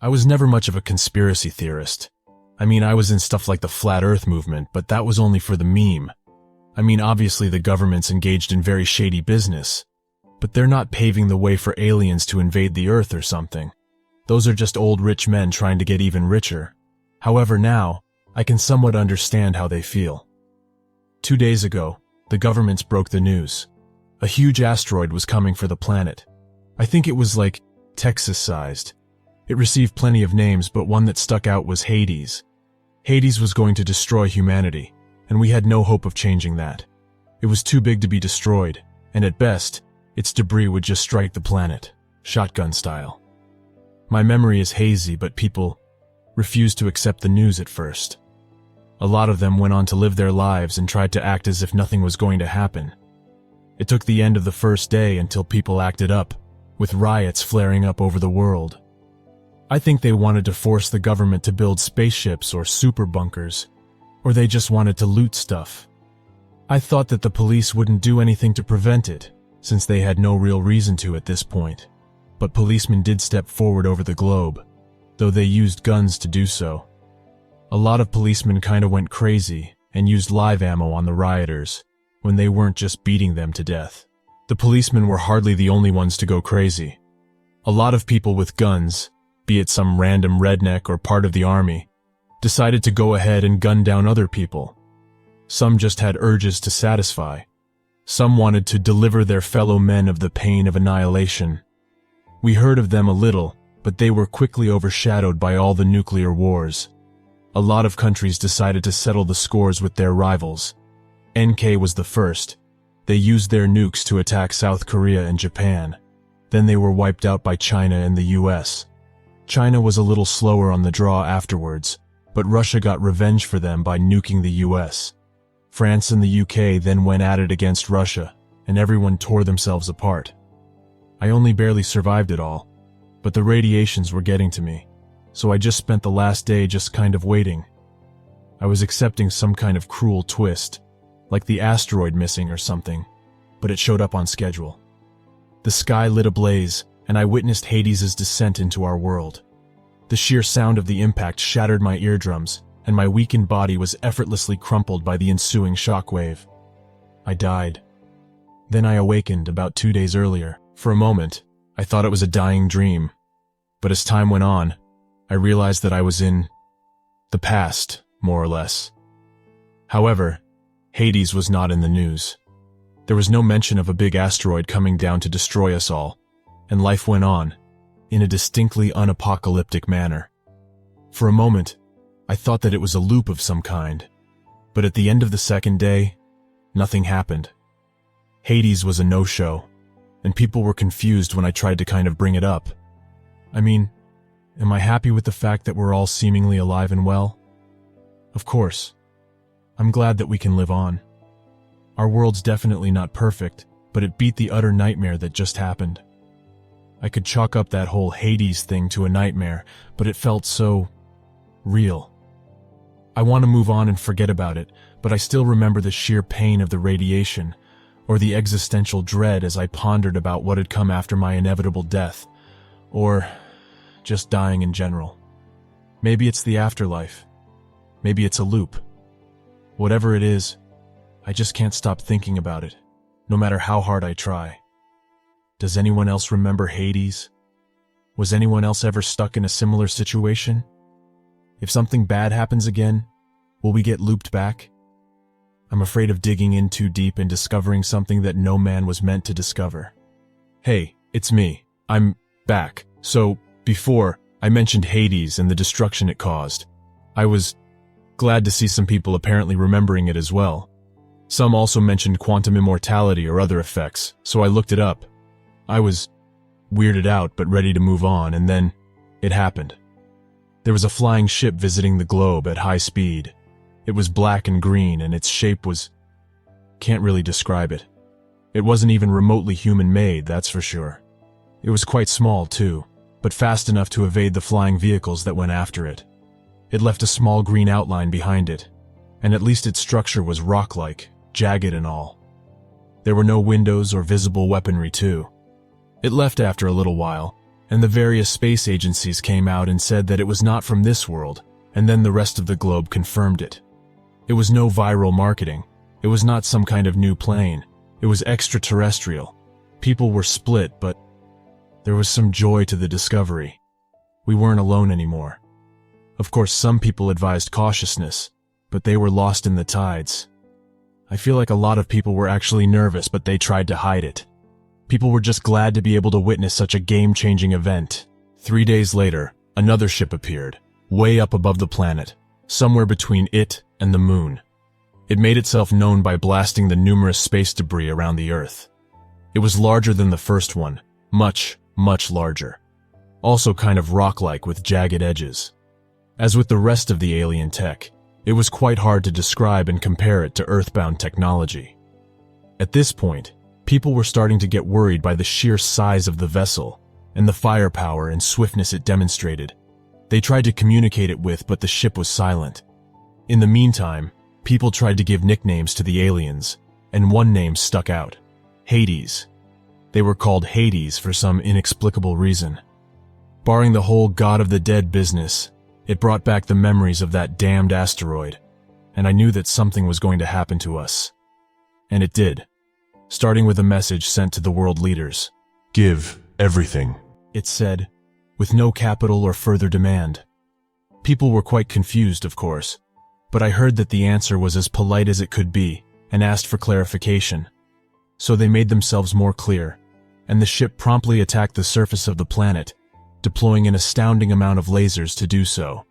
I was never much of a conspiracy theorist. I mean, I was in stuff like the Flat Earth movement, but that was only for the meme. I mean, obviously the government's engaged in very shady business, but they're not paving the way for aliens to invade the Earth or something. Those are just old rich men trying to get even richer. However, now, I can somewhat understand how they feel. 2 days ago, the governments broke the news. A huge asteroid was coming for the planet. I think it was like Texas-sized. It received plenty of names, but one that stuck out was Hades. Hades was going to destroy humanity, and we had no hope of changing that. It was too big to be destroyed, and at best, its debris would just strike the planet, shotgun style. My memory is hazy, but people refused to accept the news at first. A lot of them went on to live their lives and tried to act as if nothing was going to happen. It took the end of the first day until people acted up, with riots flaring up over the world. I think they wanted to force the government to build spaceships or super bunkers, or they just wanted to loot stuff. I thought that the police wouldn't do anything to prevent it, since they had no real reason to at this point. But policemen did step forward over the globe, though they used guns to do so. A lot of policemen kinda went crazy and used live ammo on the rioters, when they weren't just beating them to death. The policemen were hardly the only ones to go crazy. A lot of people with guns, be it some random redneck or part of the army, decided to go ahead and gun down other people. Some just had urges to satisfy. Some wanted to deliver their fellow men of the pain of annihilation. We heard of them a little, but they were quickly overshadowed by all the nuclear wars. A lot of countries decided to settle the scores with their rivals. NK was the first. They used their nukes to attack South Korea and Japan. Then they were wiped out by China and the US. China was a little slower on the draw afterwards, but Russia got revenge for them by nuking the US. France and the UK then went at it against Russia, and everyone tore themselves apart. I only barely survived it all, but the radiations were getting to me, so I just spent the last day just kind of waiting. I was accepting some kind of cruel twist, like the asteroid missing or something, but it showed up on schedule. The sky lit ablaze, and I witnessed Hades' descent into our world. The sheer sound of the impact shattered my eardrums, and my weakened body was effortlessly crumpled by the ensuing shockwave. I died. Then I awakened about 2 days earlier. For a moment, I thought it was a dying dream, but as time went on, I realized that I was in the past, more or less. However, Hades was not in the news. There was no mention of a big asteroid coming down to destroy us all, and life went on, in a distinctly unapocalyptic manner. For a moment, I thought that it was a loop of some kind, but at the end of the second day, nothing happened. Hades was a no-show, and people were confused when I tried to kind of bring it up. I mean, am I happy with the fact that we're all seemingly alive and well? Of course. I'm glad that we can live on. Our world's definitely not perfect, but it beat the utter nightmare that just happened. I could chalk up that whole Hades thing to a nightmare, but it felt so real. I want to move on and forget about it, but I still remember the sheer pain of the radiation, or the existential dread as I pondered about what had come after my inevitable death, or just dying in general. Maybe it's the afterlife. Maybe it's a loop. Whatever it is, I just can't stop thinking about it, no matter how hard I try. Does anyone else remember Hades? Was anyone else ever stuck in a similar situation? If something bad happens again, will we get looped back? I'm afraid of digging in too deep and discovering something that no man was meant to discover. Hey, it's me. I'm back. So, before, I mentioned Hades and the destruction it caused. I was glad to see some people apparently remembering it as well. Some also mentioned quantum immortality or other effects, so I looked it up. I was weirded out but ready to move on, and then it happened. There was a flying ship visiting the globe at high speed. It was black and green, and its shape was... can't really describe it. It wasn't even remotely human-made, that's for sure. It was quite small, too, but fast enough to evade the flying vehicles that went after it. It left a small green outline behind it, and at least its structure was rock-like, jagged and all. There were no windows or visible weaponry, too. It left after a little while, and the various space agencies came out and said that it was not from this world, and then the rest of the globe confirmed it. It was no viral marketing. It was not some kind of new plane. It was extraterrestrial. People were split, but there was some joy to the discovery. We weren't alone anymore. Of course, some people advised cautiousness, but they were lost in the tides. I feel like a lot of people were actually nervous, but they tried to hide it. People were just glad to be able to witness such a game-changing event. 3 days later, another ship appeared, way up above the planet, somewhere between it and the moon. It made itself known by blasting the numerous space debris around the Earth. It was larger than the first one, much, much larger. Also kind of rock-like with jagged edges. As with the rest of the alien tech, it was quite hard to describe and compare it to Earthbound technology. At this point, people were starting to get worried by the sheer size of the vessel and the firepower and swiftness it demonstrated. They tried to communicate it with, but the ship was silent. In the meantime, people tried to give nicknames to the aliens, and one name stuck out: Hades. They were called Hades for some inexplicable reason. Barring the whole God of the Dead business, it brought back the memories of that damned asteroid, and I knew that something was going to happen to us. And it did. Starting with a message sent to the world leaders. "Give everything," it said, with no capital or further demand. People were quite confused, of course, but I heard that the answer was as polite as it could be and asked for clarification. So they made themselves more clear, and the ship promptly attacked the surface of the planet, deploying an astounding amount of lasers to do so.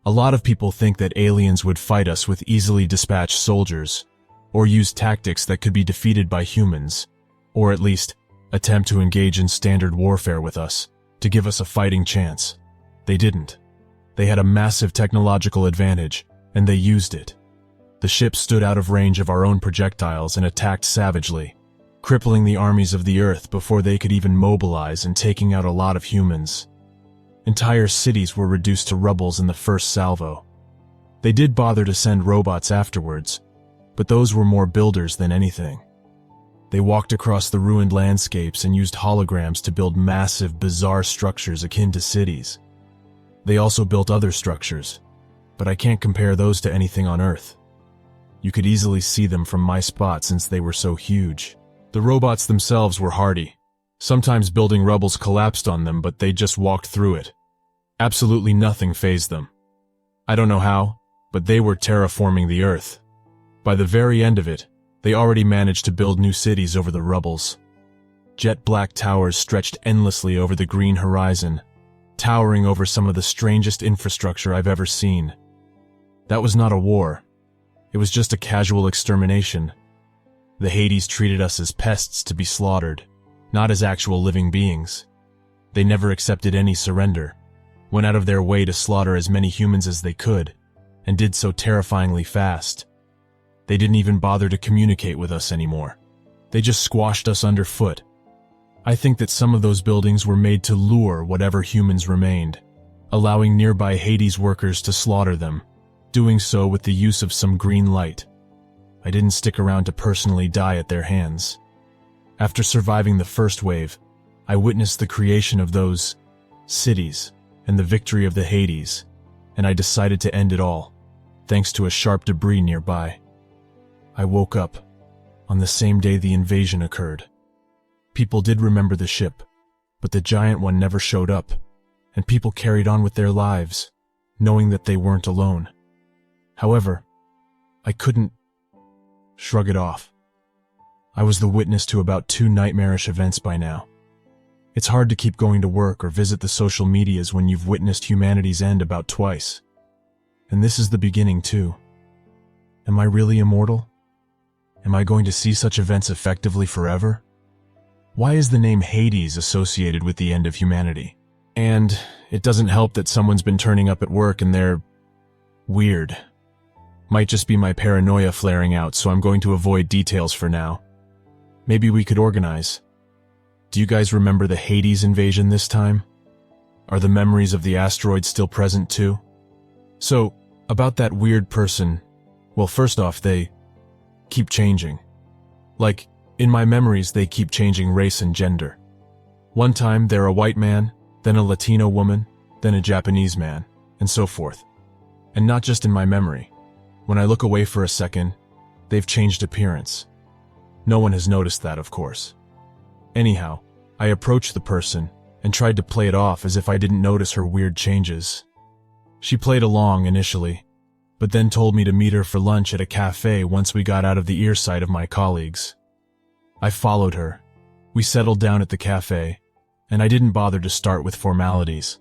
A lot of people think that aliens would fight us with easily dispatched soldiers, or use tactics that could be defeated by humans, or at least attempt to engage in standard warfare with us, to give us a fighting chance. They didn't. They had a massive technological advantage, and they used it. The ship stood out of range of our own projectiles and attacked savagely, crippling the armies of the Earth before they could even mobilize and taking out a lot of humans. Entire cities were reduced to rubbles in the first salvo. They did bother to send robots afterwards, but those were more builders than anything. They walked across the ruined landscapes and used holograms to build massive, bizarre structures akin to cities. They also built other structures, but I can't compare those to anything on Earth. You could easily see them from my spot since they were so huge. The robots themselves were hardy. Sometimes building rubbles collapsed on them, but they just walked through it. Absolutely nothing fazed them. I don't know how, but they were terraforming the Earth. By the very end of it, they already managed to build new cities over the rubbles. Jet black towers stretched endlessly over the green horizon, towering over some of the strangest infrastructure I've ever seen. That was not a war. It was just a casual extermination. The Hades treated us as pests to be slaughtered, not as actual living beings. They never accepted any surrender, went out of their way to slaughter as many humans as they could, and did so terrifyingly fast. They didn't even bother to communicate with us anymore. They just squashed us underfoot. I think that some of those buildings were made to lure whatever humans remained, allowing nearby Hades workers to slaughter them, doing so with the use of some green light. I didn't stick around to personally die at their hands. After surviving the first wave, I witnessed the creation of those cities and the victory of the Hades, and I decided to end it all, thanks to a sharp debris nearby. I woke up on the same day the invasion occurred. People did remember the ship, but the giant one never showed up, and people carried on with their lives, knowing that they weren't alone. However, I couldn't shrug it off. I was the witness to about 2 nightmarish events by now. It's hard to keep going to work or visit the social medias when you've witnessed humanity's end about twice. And this is the beginning too. Am I really immortal? Am I going to see such events effectively forever? Why is the name Hades associated with the end of humanity? And it doesn't help that someone's been turning up at work and they're weird. Might just be my paranoia flaring out, so I'm going to avoid details for now. Maybe we could organize. Do you guys remember the Hades invasion this time? Are the memories of the asteroid still present too? So, about that weird person, well, first off, they keep changing. Like, in my memories, they keep changing race and gender. One time they're a white man, then a Latino woman, then a Japanese man, and so forth. And not just in my memory. When I look away for a second, they've changed appearance. No one has noticed that, of course. Anyhow, I approached the person and tried to play it off as if I didn't notice her weird changes. She played along initially, but then told me to meet her for lunch at a cafe once we got out of the earsight of my colleagues. I followed her. We settled down at the cafe, and I didn't bother to start with formalities.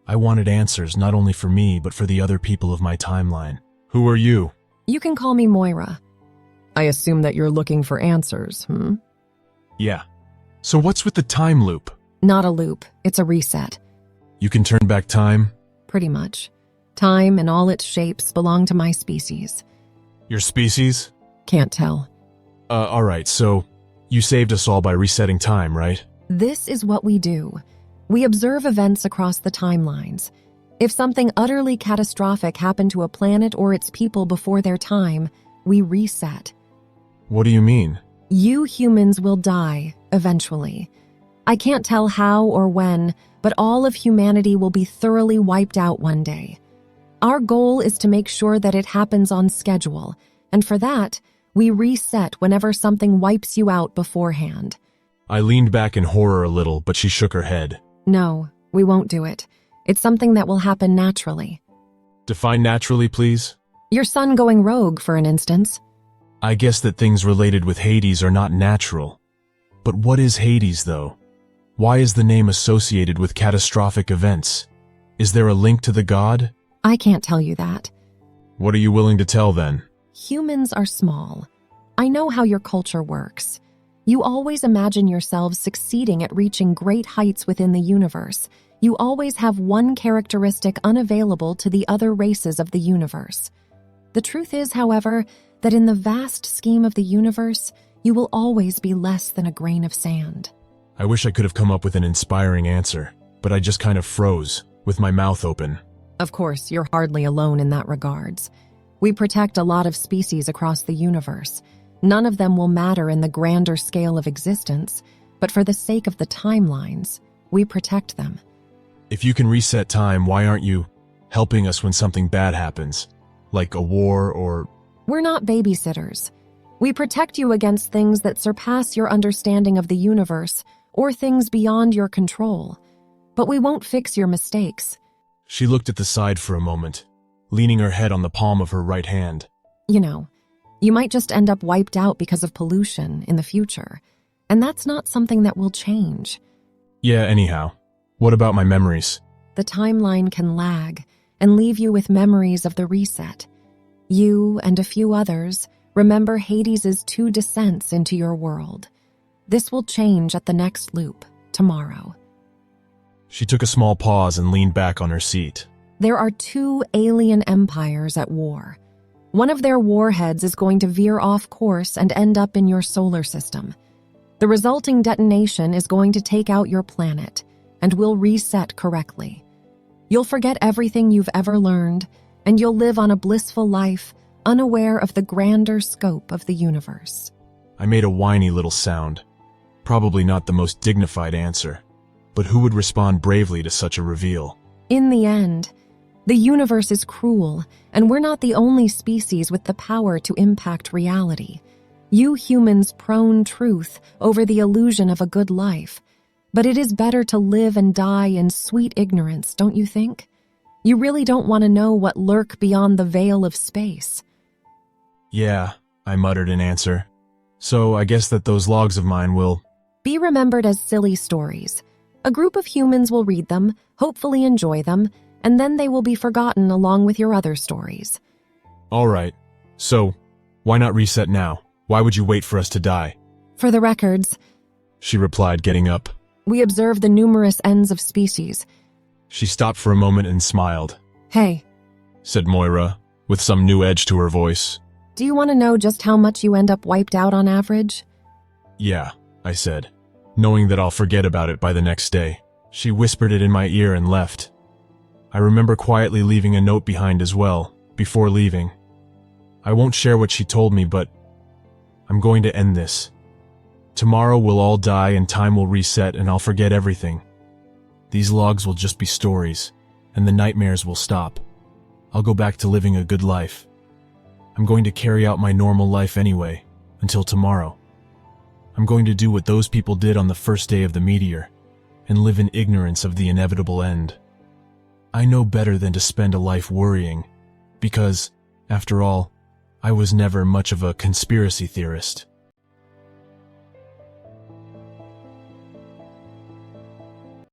I wanted answers not only for me, but for the other people of my timeline. Who are you? You can call me Moira. I assume that you're looking for answers, Yeah. So what's with the time loop? Not a loop, it's a reset. You can turn back time? Pretty much. Time and all its shapes belong to my species. Your species? Can't tell. Alright, so you saved us all by resetting time, right? This is what we do. We observe events across the timelines. If something utterly catastrophic happened to a planet or its people before their time, we reset. What do you mean? You humans will die, eventually. I can't tell how or when, but all of humanity will be thoroughly wiped out one day. Our goal is to make sure that it happens on schedule, and for that, we reset whenever something wipes you out beforehand. I leaned back in horror a little, but she shook her head. No, we won't do it. It's something that will happen naturally. Define naturally, please? Your son going rogue, for an instance. I guess that things related with Hades are not natural. But what is Hades, though? Why is the name associated with catastrophic events? Is there a link to the god? I can't tell you that. What are you willing to tell, then? Humans are small. I know how your culture works. You always imagine yourselves succeeding at reaching great heights within the universe. You always have one characteristic unavailable to the other races of the universe. The truth is, however, that in the vast scheme of the universe, you will always be less than a grain of sand. I wish I could have come up with an inspiring answer, but I just kind of froze, with my mouth open. Of course, you're hardly alone in that regards. We protect a lot of species across the universe. None of them will matter in the grander scale of existence, but for the sake of the timelines, we protect them. If you can reset time, why aren't you helping us when something bad happens? Like a war or... We're not babysitters. We protect you against things that surpass your understanding of the universe or things beyond your control. But we won't fix your mistakes. She looked at the side for a moment, leaning her head on the palm of her right hand. You know, you might just end up wiped out because of pollution in the future, and that's not something that will change. Yeah, anyhow, what about my memories? The timeline can lag and leave you with memories of the reset. You and a few others remember Hades' 2 descents into your world. This will change at the next loop, tomorrow. She took a small pause and leaned back on her seat. There are 2 alien empires at war. One of their warheads is going to veer off course and end up in your solar system. The resulting detonation is going to take out your planet and will reset correctly. You'll forget everything you've ever learned, and you'll live on a blissful life, unaware of the grander scope of the universe. I made a whiny little sound. Probably not the most dignified answer, but who would respond bravely to such a reveal? In the end, the universe is cruel, and we're not the only species with the power to impact reality. You humans prone truth over the illusion of a good life. But it is better to live and die in sweet ignorance, don't you think? You really don't want to know what lurk beyond the veil of space. Yeah, I muttered in answer. So I guess that those logs of mine will... be remembered as silly stories. A group of humans will read them, hopefully enjoy them, and then they will be forgotten along with your other stories. All right. So, why not reset now? Why would you wait for us to die? For the records, She replied, getting up. we observe the numerous ends of species. She stopped for a moment and smiled, Hey, said Moira, with some new edge to her voice. do you want to know just how much you end up wiped out on average? Yeah, I said, knowing that I'll forget about it by the next day. She whispered it in my ear and left. I remember quietly leaving a note behind as well, before leaving. I won't share what she told me, but I'm going to end this. Tomorrow we'll all die and time will reset and I'll forget everything. These logs will just be stories, and the nightmares will stop. I'll go back to living a good life. I'm going to carry out my normal life anyway, until tomorrow. I'm going to do what those people did on the first day of the meteor, and live in ignorance of the inevitable end. I know better than to spend a life worrying, because, after all, I was never much of a conspiracy theorist.